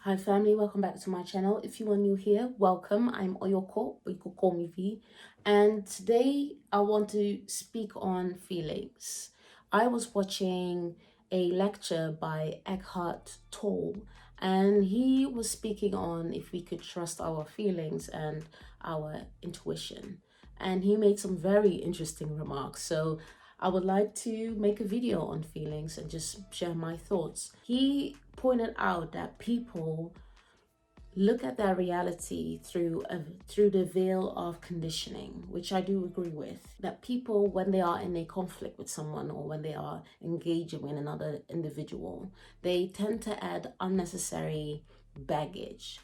Hi family, welcome back to my channel. If you are new here, welcome. I'm OYOKO, or you could call me V. And today I want to speak on feelings. I was watching a lecture by Eckhart Tolle, and he was speaking on if we could trust our feelings and our intuition. And he made some very interesting remarks. So I would like to make a video on feelings and just share my thoughts. He pointed out that people look at their reality through the veil of conditioning, which I do agree with. That people, when they are in a conflict with someone or when they are engaging with another individual, they tend to add unnecessary baggage,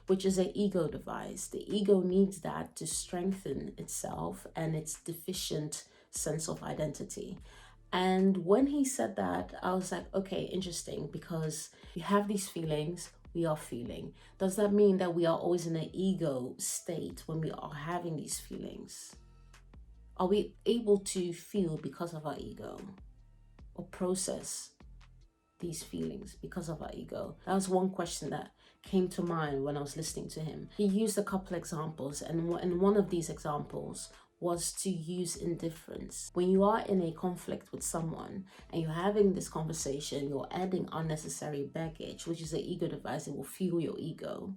which is an ego device. The ego needs that to strengthen itself and its deficient sense of identity. And when he said that, I was like, okay, interesting, because we have these feelings, we are feeling. Does that mean that we are always in an ego state when we are having these feelings? Are we able to feel because of our ego or process these feelings because of our ego? That was one question that came to mind when I was listening to him. He used a couple examples, and one of these examples was to use indifference. When you are in a conflict with someone and you're having this conversation, you're adding unnecessary baggage, which is an ego device. It will fuel your ego.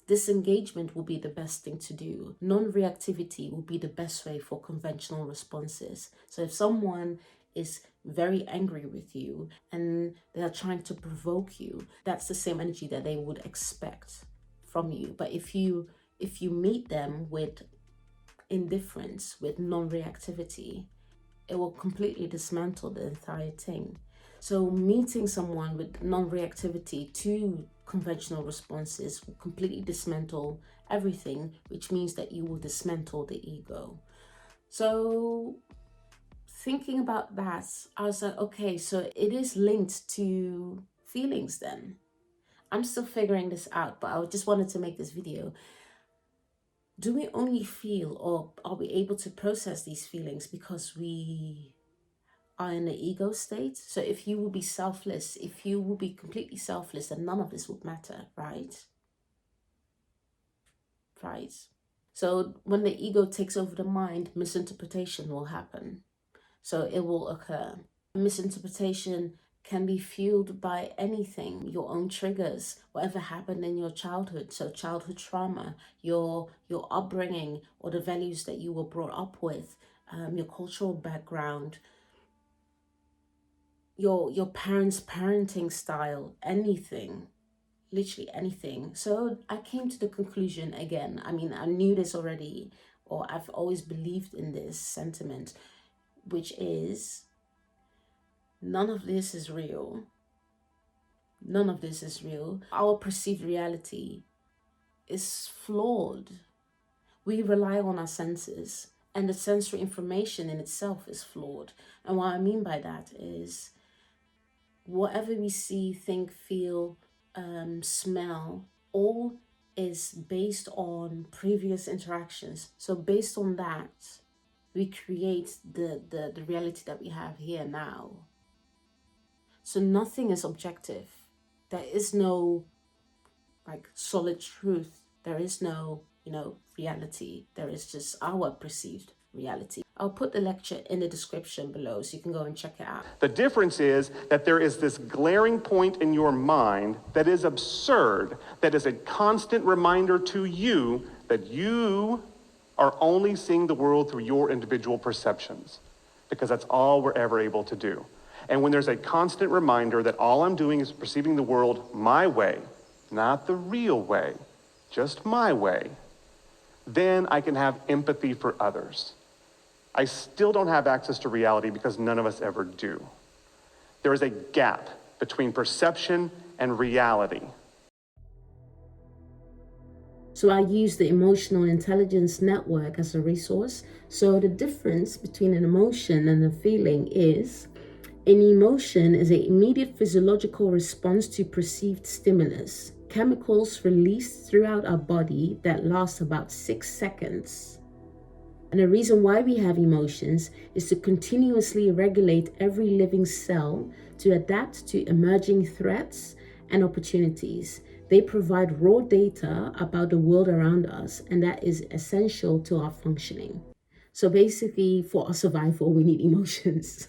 Disengagement will be the best thing to do. Non-reactivity will be the best way for conventional responses. So if someone is very angry with you and they are trying to provoke you, that's the same energy that they would expect from you. But if you meet them with indifference, with non-reactivity, it will completely dismantle the entire thing. So meeting someone with non-reactivity to conventional responses will completely dismantle everything, which means that you will dismantle the ego. So thinking about that, I was like, okay, so it is linked to feelings then. I'm still figuring this out, but I just wanted to make this video. Do we only feel, or are we able to process these feelings because we are in the ego state? So if you will be selfless, if you will be completely selfless, then none of this would matter, right? Right. So when the ego takes over the mind, misinterpretation will happen. So it will occur. Misinterpretation can be fueled by anything, your own triggers, whatever happened in your childhood. So childhood trauma, your upbringing, or the values that you were brought up with, your cultural background, your parents' parenting style, anything, literally anything. So I came to the conclusion again. I mean, I knew this already, or I've always believed in this sentiment, which is none of this is real. None of this is real. Our perceived reality is flawed. We rely on our senses, and the sensory information in itself is flawed. And what I mean by that is whatever we see, think, feel, smell, all is based on previous interactions. So based on that, we create the reality that we have here now. So nothing is objective. There is no like solid truth. There is no, reality. There is just our perceived reality. I'll put the lecture in the description below so you can go and check it out. The difference is that there is this glaring point in your mind that is absurd, that is a constant reminder to you that you are only seeing the world through your individual perceptions, because that's all we're ever able to do. And when there's a constant reminder that all I'm doing is perceiving the world my way, not the real way, just my way, then I can have empathy for others. I still don't have access to reality because none of us ever do. There is a gap between perception and reality. So I use the emotional intelligence network as a resource. So the difference between an emotion and a feeling is an emotion is an immediate physiological response to perceived stimulus. Chemicals released throughout our body that last about 6 seconds. And the reason why we have emotions is to continuously regulate every living cell to adapt to emerging threats and opportunities. They provide raw data about the world around us, and that is essential to our functioning. So basically, for our survival, we need emotions.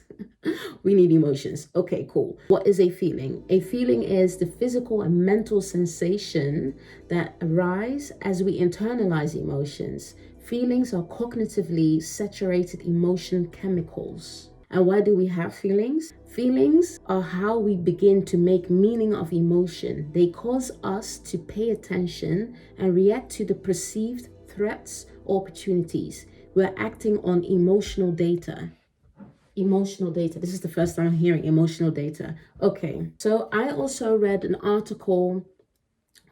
We need emotions. Okay, cool. What is a feeling? A feeling is the physical and mental sensation that arise as we internalize emotions. Feelings are cognitively saturated emotion chemicals. And why do we have feelings? Feelings are how we begin to make meaning of emotion. They cause us to pay attention and react to the perceived threats or opportunities. We're acting on emotional data. Emotional data. This is the first time I'm hearing emotional data. Okay. So I also read an article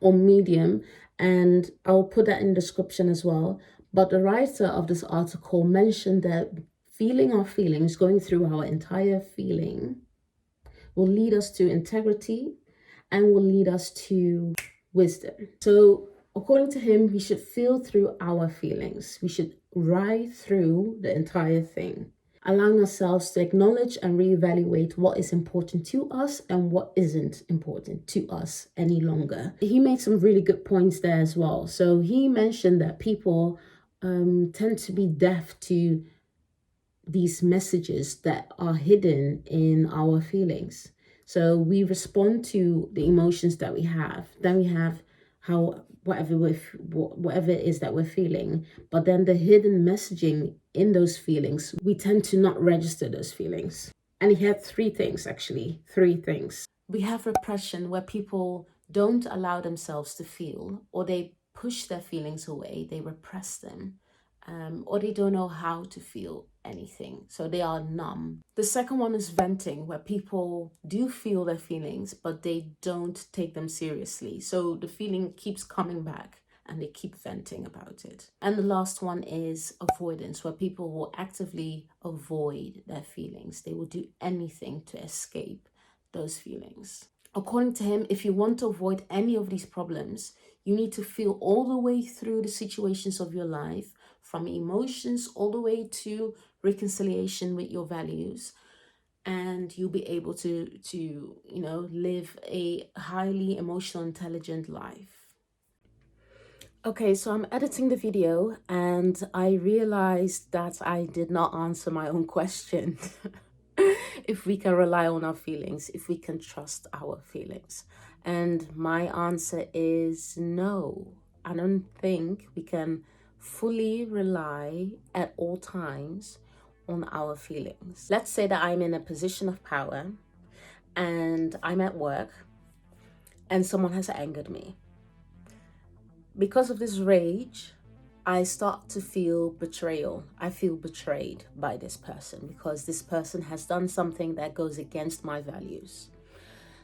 on Medium, and I'll put that in the description as well. But the writer of this article mentioned that feeling our feelings, going through our entire feeling, will lead us to integrity and will lead us to wisdom. So, according to him, we should feel through our feelings. We should ride through the entire thing, allowing ourselves to acknowledge and reevaluate what is important to us and what isn't important to us any longer. He made some really good points there as well. So he mentioned that people tend to be deaf to these messages that are hidden in our feelings. So we respond to the emotions that we have. Then we have how whatever it is that we're feeling, but then the hidden messaging in those feelings, we tend to not register those feelings. And he had three things, actually, three things. We have repression, where people don't allow themselves to feel, or they push their feelings away, they repress them, or they don't know how to feel anything. So they are numb. The second one is venting, where people do feel their feelings, but they don't take them seriously. So the feeling keeps coming back and they keep venting about it. And the last one is avoidance, where people will actively avoid their feelings. They will do anything to escape those feelings. According to him, if you want to avoid any of these problems, you need to feel all the way through the situations of your life, from emotions all the way to reconciliation with your values, and you'll be able to live a highly emotional, intelligent life. Okay, so I'm editing the video and I realized that I did not answer my own question. If we can rely on our feelings, if we can trust our feelings. And my answer is no. I don't think we can fully rely at all times on our feelings. Let's say that I'm in a position of power and I'm at work and someone has angered me. Because of this rage, I start to feel betrayal. I feel betrayed by this person because this person has done something that goes against my values.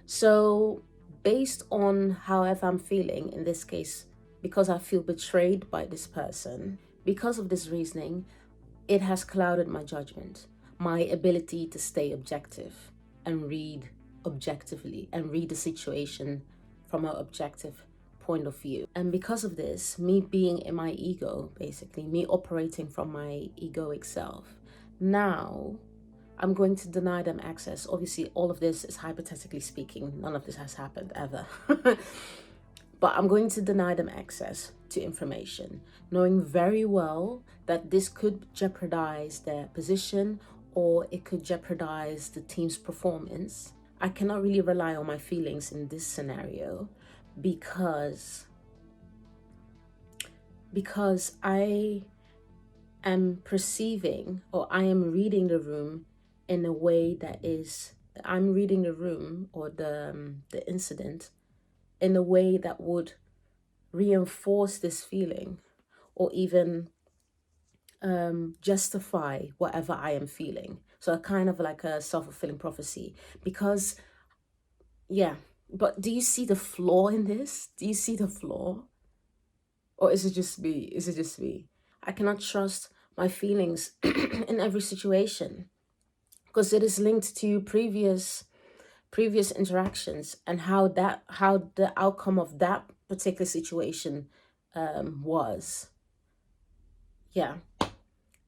So based on however I'm feeling, in this case, because I feel betrayed by this person, because of this reasoning, it has clouded my judgment, my ability to stay objective and read objectively and read the situation from an objective point of view. And because of this, me being in my ego, basically me operating from my egoic self, now I'm going to deny them access. Obviously, all of this is hypothetically speaking. None of this has happened ever. But I'm going to deny them access to information, knowing very well that this could jeopardize their position or it could jeopardize the team's performance. I cannot really rely on my feelings in this scenario because I am perceiving, or I am reading the room in a way that is, I'm reading the room or the incident in a way that would reinforce this feeling or even justify whatever I am feeling. So a kind of like a self-fulfilling prophecy. Because, yeah, but do you see the flaw in this? Do you see the flaw? Or is it just me? Is it just me? I cannot trust my feelings in every situation because it is linked to previous interactions and how the outcome of that particular situation was. Yeah,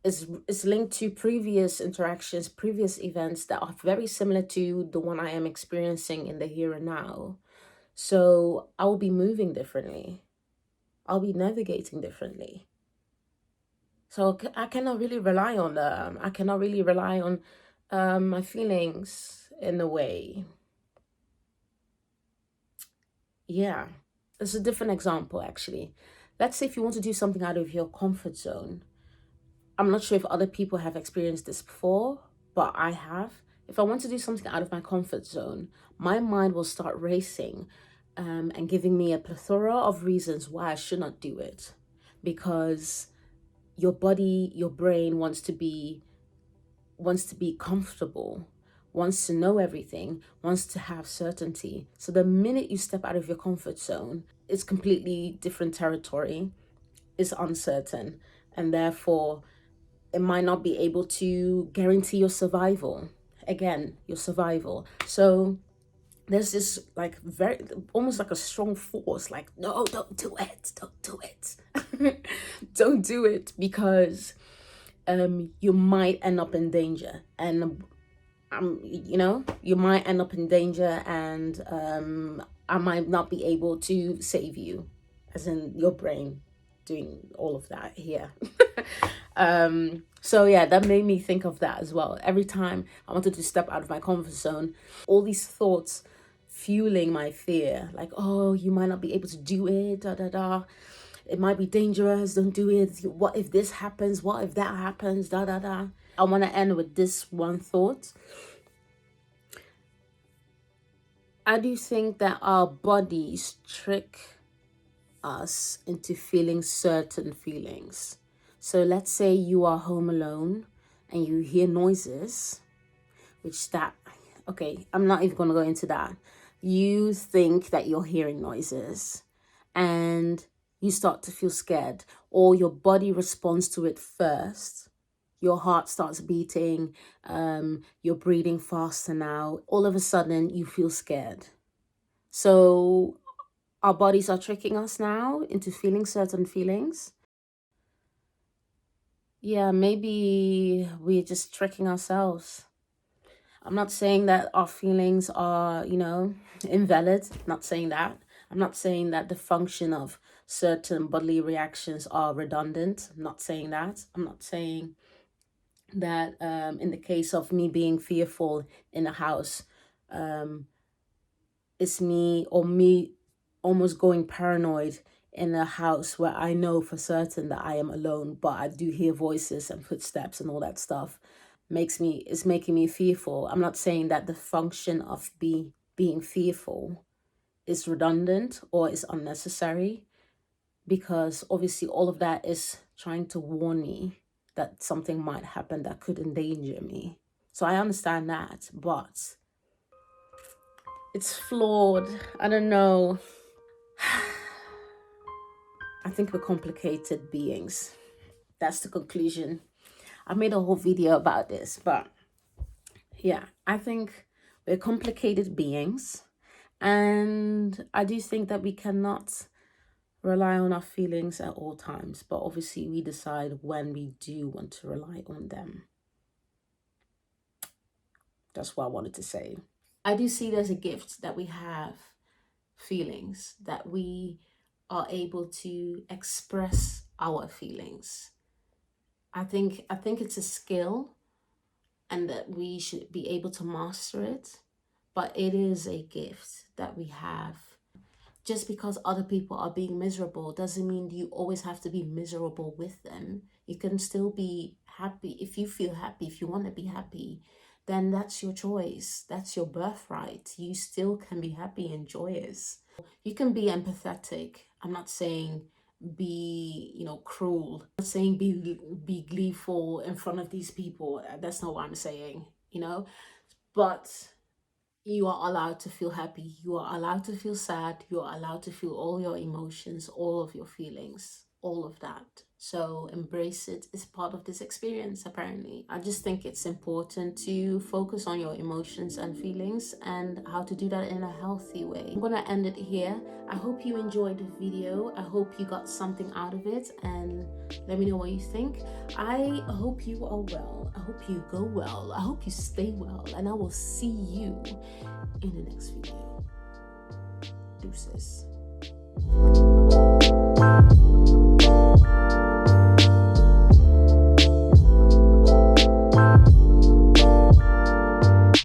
it's linked to previous interactions, previous events that are very similar to the one I am experiencing in the here and now. So I'll be moving differently. I'll be navigating differently. So I cannot really rely on I cannot really rely on my feelings in a way. Yeah. It's a different example actually. Let's say if you want to do something out of your comfort zone. I'm not sure if other people have experienced this before, but I have. If I want to do something out of my comfort zone, my mind will start racing and giving me a plethora of reasons why I should not do it. Because your body, your brain wants to be comfortable, wants to know everything, wants to have certainty. So the minute you step out of your comfort zone, it's completely different territory, it's uncertain, and therefore it might not be able to guarantee your survival. Again, your survival. So there's this like very almost like a strong force, like, no, don't do it, don't do it. Don't do it because you might end up in danger. And you might end up in danger, and I might not be able to save you, as in your brain doing all of that here. So yeah, that made me think of that as well. Every time I wanted to step out of my comfort zone, all these thoughts fueling my fear, like, oh, you might not be able to do it, da da da. It might be dangerous, don't do it. What if this happens? What if that happens? Da da da. I want to end with this one thought. I do think that our bodies trick us into feeling certain feelings. So let's say you are home alone and you hear noises, okay, I'm not even going to go into that. You think that you're hearing noises and you start to feel scared, or your body responds to it first. Your heart starts beating, you're breathing faster now. All of a sudden, you feel scared. So our bodies are tricking us now into feeling certain feelings. Yeah, maybe we're just tricking ourselves. I'm not saying that our feelings are, invalid. I'm not saying that. I'm not saying that the function of certain bodily reactions are redundant. I'm not saying that. I'm not saying that in the case of me being fearful in a house, it's me almost going paranoid in a house where I know for certain that I am alone, but I do hear voices and footsteps and all that stuff is making me fearful. I'm not saying that the function of being fearful is redundant or is unnecessary, because obviously all of that is trying to warn me that something might happen that could endanger me. So I understand that, but it's flawed. I don't know. I think we're complicated beings. That's the conclusion. I made a whole video about this, but yeah, I think we're complicated beings. And I do think that we cannot rely on our feelings at all times, but obviously we decide when we do want to rely on them. That's what I wanted to say. I do see there's a gift that we have feelings, that we are able to express our feelings. I think it's a skill and that we should be able to master it, but it is a gift that we have. Just because other people are being miserable doesn't mean you always have to be miserable with them. You can still be happy. If you feel happy, if you want to be happy, then that's your choice. That's your birthright. You still can be happy and joyous. You can be empathetic. I'm not saying be, cruel. I'm not saying be gleeful in front of these people. That's not what I'm saying, But you are allowed to feel happy. You are allowed to feel sad. You are allowed to feel all your emotions, all of your feelings, all of that. So embrace it. It's part of this experience, apparently. I just think it's important to focus on your emotions and feelings and how to do that in a healthy way. I'm gonna end it here. I hope you enjoyed the video. I hope you got something out of it, and let me know what you think. I hope you are well. I hope you go well. I hope you stay well, and I will see you in the next video. Deuces.